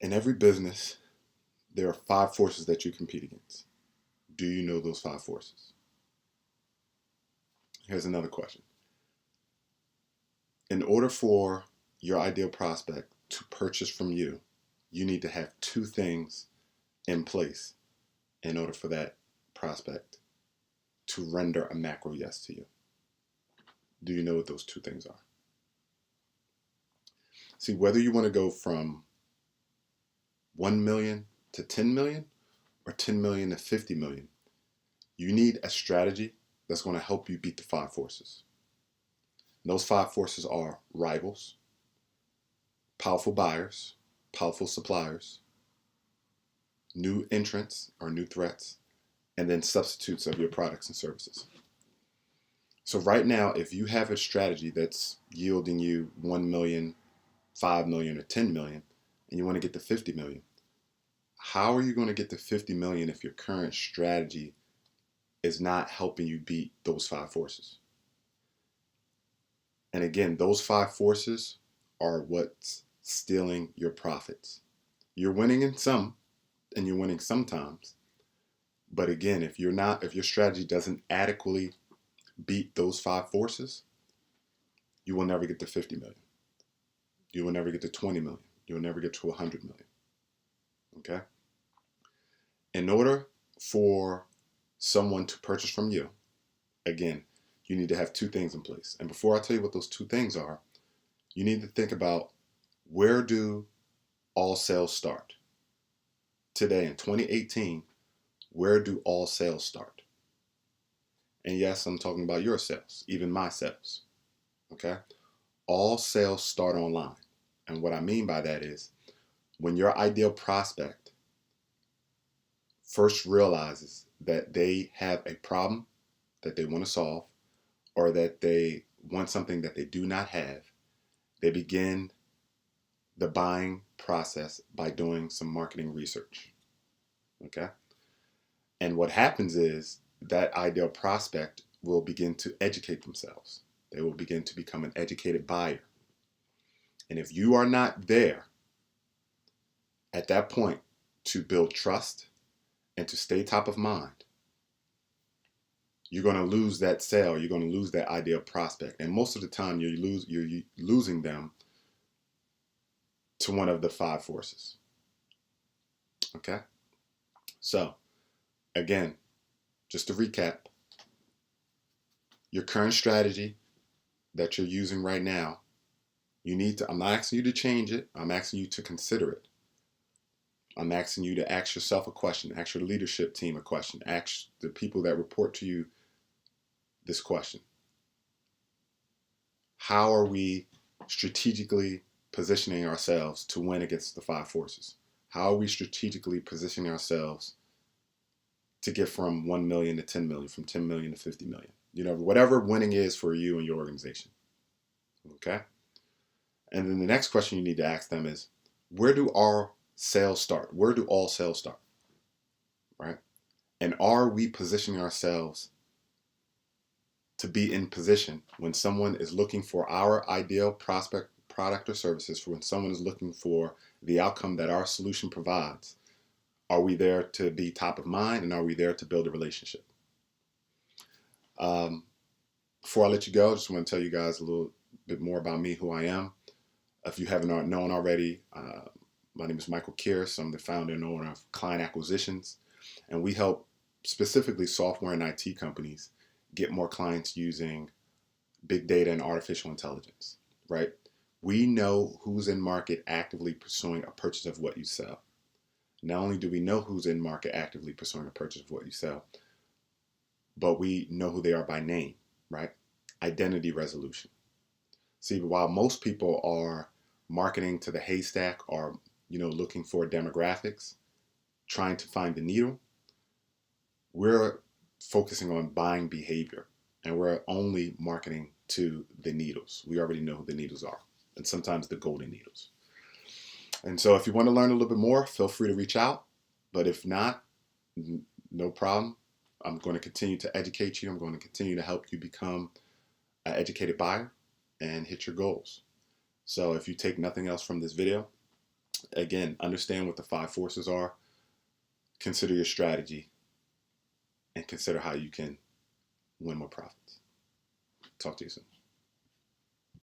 In every business, there are five forces that you compete against. Do you know those five forces? Here's another question. In order for your ideal prospect to purchase from you, you need to have two things in place in order for that prospect to render a macro yes to you. Do you know what those two things are? See, whether you want to go from 1 million to 10 million or 10 million to 50 million, you need a strategy that's going to help you beat the five forces. And those five forces are rivals, powerful buyers, powerful suppliers, new entrants or new threats, and then substitutes of your products and services. So right now, if you have a strategy that's yielding you 1 million, 5 million, or 10 million, and you want to get to 50 million, how are you going to get to 50 million if your current strategy is not helping you beat those five forces? And again, those five forces are what's stealing your profits. You're winning in some, and you're winning sometimes. But again, if your strategy doesn't adequately beat those five forces, you will never get to 50 million. You will never get to 20 million. You will never get to 100 million. Okay? In order for someone to purchase from you, again, you need to have two things in place. And before I tell you what those two things are, you need to think about, where do all sales start? Today in 2018, where do all sales start? And yes, I'm talking about your sales, even my sales. Okay? All sales start online. And what I mean by that is, when your ideal prospect first realizes that they have a problem that they want to solve, or that they want something that they do not have, they begin the buying process by doing some marketing research. Okay? And what happens is that ideal prospect will begin to educate themselves. They will begin to become an educated buyer. And if you are not there at that point to build trust and to stay top of mind, you're going to lose that sale. You're going to lose that ideal prospect. And most of the time, you're losing them to one of the five forces. Okay? So, again, just to recap, your current strategy that you're using right now, I'm not asking you to change it. I'm asking you to consider it. I'm asking you to ask yourself a question, ask your leadership team a question, ask the people that report to you this question. How are we strategically positioning ourselves to win against the five forces? How are we strategically positioning ourselves to get from 1 million to 10 million, from 10 million to 50 million? Whatever winning is for you and your organization. Okay? And then the next question you need to ask them is, where do our sales start? Where do all sales start? Right? And are we positioning ourselves to be in position when someone is looking for our ideal prospect, product, or services, for when someone is looking for the outcome that our solution provides? Are we there to be top of mind, and are we there to build a relationship? Before I let you go, I just want to tell you guys a little bit more about me, who I am. If you haven't known already, my name is Michael Kierce. I'm the founder and owner of Client Acquisitions, and we help specifically software and IT companies get more clients using big data and artificial intelligence, right? We know who's in market actively pursuing a purchase of what you sell. Not only do we know who's in market actively pursuing a purchase of what you sell, but we know who they are by name, right? Identity resolution. See, while most people are marketing to the haystack, or looking for demographics, trying to find the needle, we're focusing on buying behavior, and we're only marketing to the needles. We already know who the needles are, and sometimes the golden needles. And so if you want to learn a little bit more, feel free to reach out. But if not, no problem. I'm going to continue to educate you. I'm going to continue to help you become an educated buyer and hit your goals. So if you take nothing else from this video, again, understand what the five forces are, consider your strategy, and consider how you can win more profits. Talk to you soon.